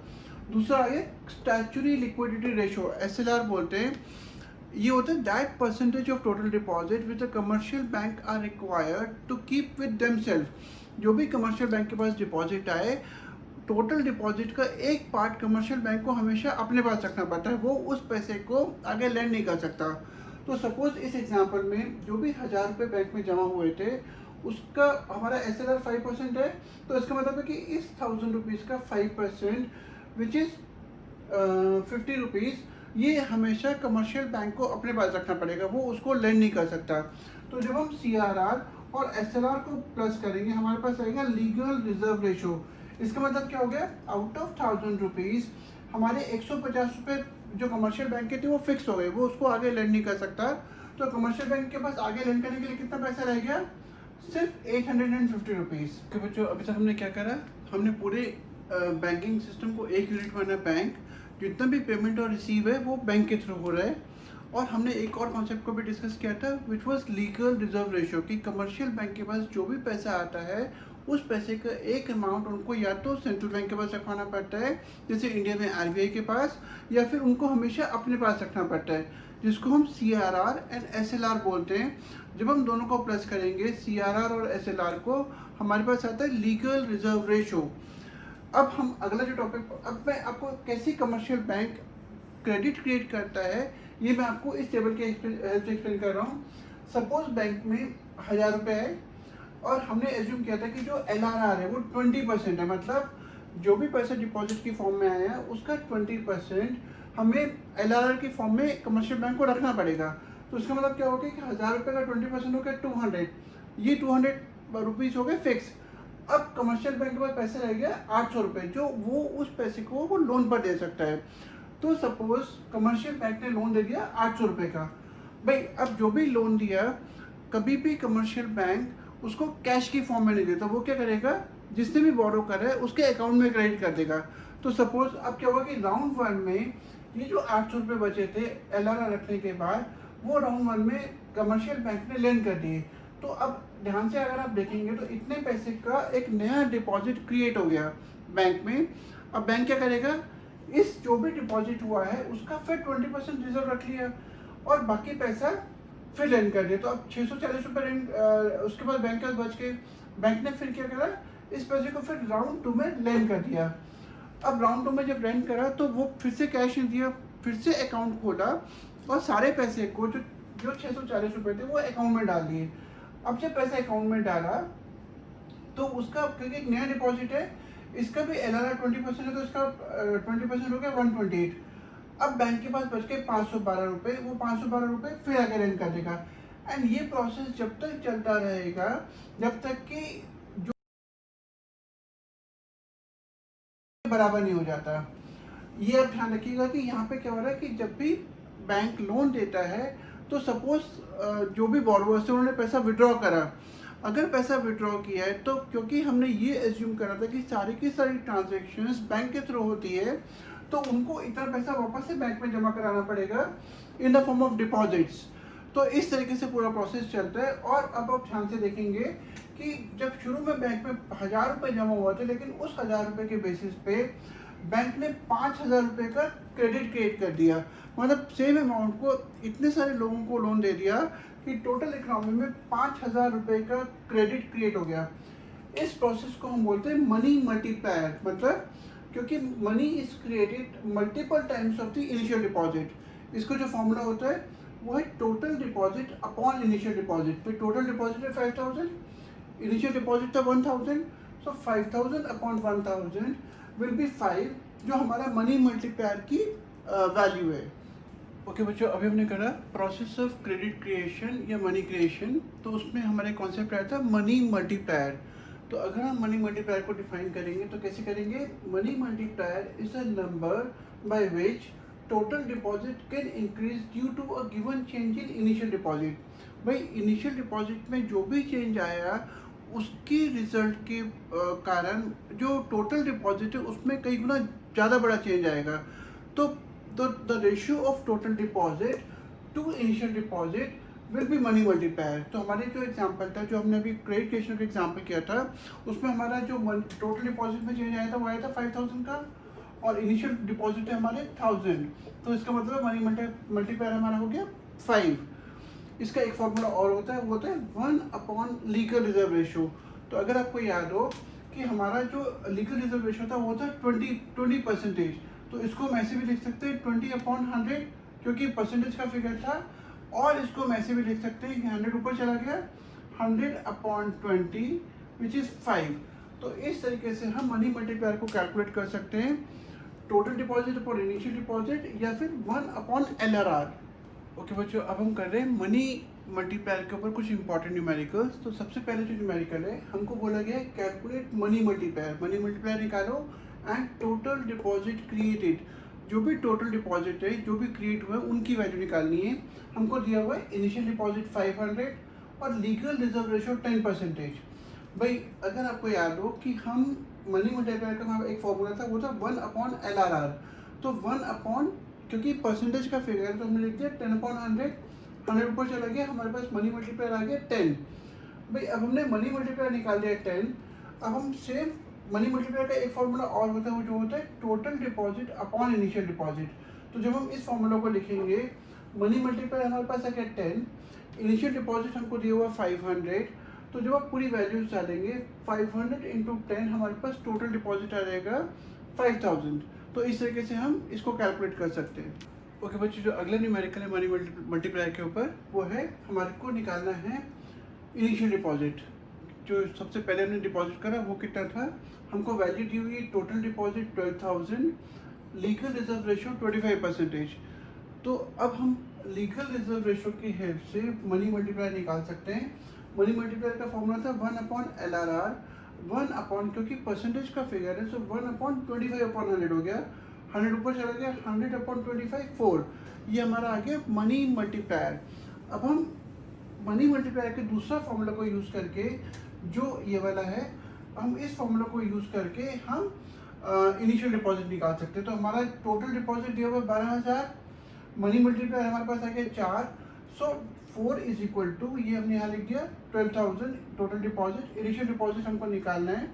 दूसरा आगे स्टैट्यूटरी लिक्विडिटी रेशियो, SLR बोलते हैं। ये होता है that percentage of total deposit with the commercial bank are required to keep with themselves. जो भी कमर्शियल बैंक के पास डिपॉजिट आए, टोटल डिपॉजिट का एक पार्ट कमर्शियल बैंक को हमेशा अपने पास रखना पड़ता है, वो उस पैसे को आगे लेंड नहीं कर सकता। तो सपोज इस एग्जांपल में जो भी 1000 रुपये बैंक में जमा हुए थे उसका हमारा SLR 5% है, तो इसका मतलब है कि इस 1000 रुपीज़ का 5% विच इज़ 50 रुपीज़, ये हमेशा कमर्शियल बैंक को अपने पास रखना पड़ेगा, वो उसको लेंड नहीं कर सकता। तो जब हम CRR और SLR को प्लस करेंगे हमारे पास आएगा लीगल रिजर्व रेशियो। इसका मतलब क्या हो गया, आउट ऑफ 1000 रुपीज़ हमारे 150 रुपये जो कमर्शियल बैंक के थे वो फिक्स हो गए, वो उसको आगे लेंड नहीं कर सकता। तो कमर्शियल बैंक के पास आगे लेंड करने के लिए कितना पैसा रह गया, सिर्फ 850 रुपीज़। कि बच्चों अभी तक हमने क्या करा, हमने पूरे बैंकिंग सिस्टम को एक यूनिट माना। बैंक जितना भी पेमेंट और रिसीव है वो बैंक के थ्रू हो रहा है। और हमने एक और कॉन्सेप्ट को भी डिस्कस किया था which was legal reserve ratio, कि कमर्शियल बैंक के पास जो भी पैसा आता है उस पैसे का एक अमाउंट उनको या तो सेंट्रल बैंक के पास रखवाना पड़ता है, जैसे इंडिया में आरबीआई के पास, या फिर उनको हमेशा अपने पास रखना पड़ता है, जिसको हम सीआरआर एंड एसएलआर बोलते हैं। जब हम दोनों को प्लस करेंगे सीआरआर और एसएलआर को, हमारे पास आता है लीगल रिजर्व रेशियो। अब हम अगला जो टॉपिक, अब मैं आपको कैसे कमर्शियल बैंक क्रेडिट क्रिएट करता है ये मैं आपको इस टेबल के हेल्प से एक्सप्लेन कर रहा हूँ। सपोज बैंक में 1000 रुपये है और हमने एज्यूम किया था कि जो LRR है वो 20% है, मतलब जो भी पैसा डिपॉजिट की फॉर्म में आया है उसका 20% हमें LRR की फॉर्म में कमर्शियल बैंक को रखना पड़ेगा। तो इसका मतलब क्या होगा कि 1000 रुपये का 20% हो गया 200, ये 200 रुपीज़ हो गए फिक्स। अब कमर्शियल बैंक के पास पैसे रह गया 800 रुपये, जो वो उस पैसे को वो लोन पर दे सकता है। तो सपोज कमर्शियल बैंक ने लोन दे दिया 800 रुपये का। भाई अब जो भी लोन दिया, कभी भी कमर्शियल बैंक उसको कैश की फॉर्म में नहीं देता, वो क्या करेगा, जिसने भी बोरो करे उसके अकाउंट में क्रेडिट कर देगा। तो सपोज अब क्या होगा कि राउंड वन में ये जो 800 रुपये बचे थे LRR रखने के बाद, वो राउंड वन में कमर्शियल बैंक ने लेंड कर दिए। तो अब ध्यान से अगर आप देखेंगे तो इतने पैसे का एक नया डिपॉजिट क्रिएट हो गया बैंक में। अब बैंक क्या करेगा, इस जो भी डिपॉजिट हुआ है उसका फिर 20% रिजर्व रख लिया और बाकी पैसा फिर लेंड कर दिया। तो अब 640 रुपये उसके बाद बैंक के पास बच गए। बैंक ने फिर क्या करा, इस पैसे को फिर राउंड 2 में लेंड कर दिया। अब राउंड 2 में जब लेंड करा तो वो फिर से कैश नहीं दिया, फिर से अकाउंट खोला और सारे पैसे को जो 640 रुपये थे वो अकाउंट में डाल दिए। अब जब पैसा अकाउंट में डाला तो उसका, क्योंकि एक नया डिपॉजिट है, इसका भी LRR 20% है तो इसका 20% हो गया 128। अब बैंक के पास बच गए 512 रुपये, वो 512 रुपये फिर आगे लेंड कर देगा। एंड ये प्रोसेस जब तक चलता रहेगा जब तक कि जो बराबर नहीं हो जाता। ये अब ध्यान रखिएगा कि यहाँ पे क्या हो रहा है कि जब भी बैंक लोन देता है तो सपोज जो भी बोरोवर्स थे उन्होंने पैसा विड्रॉ करा, अगर पैसा विड्रॉ किया है तो क्योंकि हमने ये एज्यूम करा था कि सारी की सारी ट्रांजैक्शंस बैंक के थ्रू होती है, तो उनको इतना पैसा वापस से बैंक में जमा कराना पड़ेगा in the form of deposits. तो इस तरीके से पूरा प्रोसेस चलता है। और अब आप ध्यान से देखेंगे कि जब शुरू में बैंक में 1000 रुपये जमा हुआ थे, लेकिन उस 1000 रुपये के बेसिस पे बैंक ने 5000 रुपये का क्रेडिट क्रिएट कर दिया, मतलब सेम अमाउंट को इतने सारे लोगों को लोन दे दिया कि टोटल इकोनॉमी में 5000 रुपये का क्रेडिट क्रिएट हो गया। इस प्रोसेस को हम बोलते हैं मनी मल्टीप्लायर, मतलब क्योंकि money is created multiple times of the initial deposit. इसको जो फॉर्मूला होता है वो है total deposit upon initial deposit. तो टोटल डिपॉजिट है 5000, इनिशियल डिपॉजिट था 1000, सो 5000 अपॉन 1000 विल बी 5, जो हमारा मनी मल्टीप्लायर की वैल्यू है। ओके बच्चों, अभी हमने करा प्रोसेस ऑफ क्रेडिट क्रिएशन या मनी क्रिएशन, तो उसमें हमारे कॉन्सेप्ट आया था मनी मल्टीप्लायर। तो अगर हम मनी मल्टीप्लायर को डिफाइन करेंगे तो कैसे करेंगे, money multiplier is a number by which total deposit can increase due to a given change in initial deposit. भाई इनिशियल डिपॉजिट में जो भी चेंज आया उसकी रिजल्ट के कारण जो टोटल डिपॉजिट है उसमें कई गुना ज़्यादा बड़ा चेंज आएगा। तो the ratio of total deposit to initial deposit will be money multiplier. तो हमारे जो एग्जांपल था, जो हमने अभी क्रेडिट क्रिएशन का एग्जांपल किया था, उसमें हमारा जो टोटल डिपॉजिट में चेंज आया था वो आया था 5000 का और इनिशियल डिपॉजिट है हमारे 1000। तो इसका मतलब मनी मल्टीप्लायर हमारा हो गया 5। इसका एक फॉर्मूला और होता है, वो होता है 1 अपॉन लीगल रिजर्व रेशियो। तो अगर आपको याद हो कि हमारा जो लीगल रिजर्व रेशियो था वो होता है 20%, तो इसको हम ऐसे भी लिख सकते हैं 20 अपॉन 100, क्योंकि परसेंटेज का फिगर था। और इसको हम ऐसे भी लिख सकते हैं कि 100 ऊपर चला गया, 100 अपॉन 20 विच इज़ 5। तो इस तरीके से हम मनी मल्टीप्लायर को कैलकुलेट कर सकते हैं, total deposit upon initial deposit या फिर 1 अपॉन LRR। ओके बच्चों, अब हम कर रहे हैं मनी मल्टीप्लायर के ऊपर कुछ इंपॉर्टेंट न्यूमेरिकल्स। तो सबसे पहले जो न्यूमेरिकल है, हमको बोला गया है calculate money multiplier. Money multiplier निकालो एंड टोटल डिपॉजिट क्रिएटेड। जो भी टोटल डिपॉजिट है, जो भी क्रिएट हुआ है, उनकी वैल्यू निकालनी है। हमको दिया हुआ है इनिशियल डिपॉजिट 500 और लीगल रिजर्व रेशो 10%। भाई अगर आपको याद हो कि हम मनी मल्टीप्लायर का हमारा एक फॉर्मूला था, वो था 1/LRR। तो 1 क्योंकि परसेंटेज का फिगर है तो हमने लिख दिया 10/100। 100 ऊपर चला गया, हमारे पास मनी मल्टीप्लायर आ गया 10। भाई अब हमने मनी मल्टीप्लायर निकाल दिया 10। अब हम सेम मनी मल्टीप्लायर का एक फॉर्मूला और होता है, वो जो होता है total deposit upon initial deposit. तो जब हम इस फॉर्मूला को लिखेंगे, मनी मल्टीप्लायर हमारे पास आ गया 10, इनिशियल डिपॉजिट हमको दिया हुआ 500। तो जब आप पूरी वैल्यूज डालेंगे 500 इंटू 10, हमारे पास टोटल डिपॉजिट आ जाएगा 5000। तो इस तरीके से हम इसको कैलकुलेट कर सकते हैं। ओके बच्चों, जो अगला न्यूमेरिकल है मनी मल्टीप्लायर के ऊपर, वो है हमारे को निकालना है इनिशियल डिपॉजिट। जो सबसे पहले हमने डिपॉजिट करा वो कितना था, हमको वैल्यू दी हुई total deposit 12,000, legal reserve ratio 25%। तो अब हम लीगल रिजर्व रेशो की हेल्प से मनी मल्टीप्लायर निकाल सकते हैं। मनी मल्टीप्लायर का फॉर्मूला था 1/LRR। 1 क्योंकि परसेंटेज का फिगर है, सो 1/25/100 हो गया। 100 ऊपर चला गया, 100/25 4। ये हमारा आ गया मनी मल्टीप्लायर। अब हम मनी मल्टीप्लायर के दूसरा फॉर्मूला को यूज़ करके, जो ये वाला है, हम इस फॉर्मूला को यूज़ करके हम इनिशियल डिपॉजिट निकाल सकते हैं। तो हमारा टोटल डिपॉजिट दिया हुआ 12,000, मनी मल्टीप्लायर हमारे पास आ गया 4। सो 4 इज इक्वल टू, ये हमने यहाँ लिख दिया 12,000 टोटल डिपॉजिट। इनिशियल डिपॉजिट हमको निकालना है।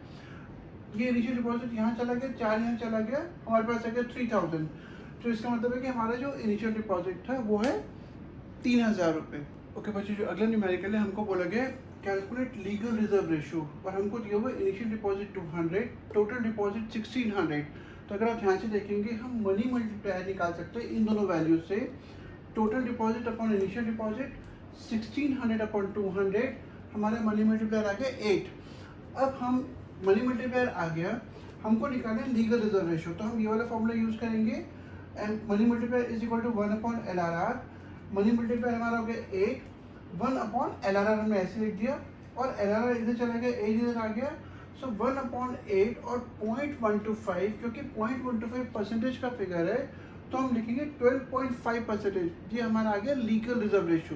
ये इनिशियल डिपॉजिट यहाँ चला गया, 4 यहाँ चला गया, हमारे पास आ गया 3,000। तो इसका मतलब है कि हमारा जो इनिशियल डिपॉजिट था वो है 3,000 रुपये। ओके बच्चों, जो अगला न्यूमेरिकल है, हमको बोला गया कैलकुलेट लीगल रिजर्व रेशो, और हमको दिया हुआ इनिशियल डिपॉजिट 200, टोटल डिपॉजिट 1600। तो अगर आप ध्यान से देखेंगे, हम मनी मल्टीप्लायर निकाल सकते हैं इन दोनों वैल्यूज से। Total deposit upon initial deposit 1600/200, हमारा मनी मल्टीप्लायर आ गया 8। अब हम मनी मल्टीप्लायर आ गया, हमको निकालना है लीगल रिजर्व रेशो। तो हम ये वाला फॉर्मूला यूज़ करेंगे, and money multiplier is equal to 1/LRR। Money multiplier हमारा हो गया 8, 1/LRR हमने ऐसे लिख दिया, और LRR इधर चला गया, 8 इधर आ गया। सो 1/8 और 0.125, क्योंकि 0.125 परसेंटेज का फिगर है, तो हम लिखेंगे 12.5%। ये हमारा आ गया लीगल रिजर्व रेशो।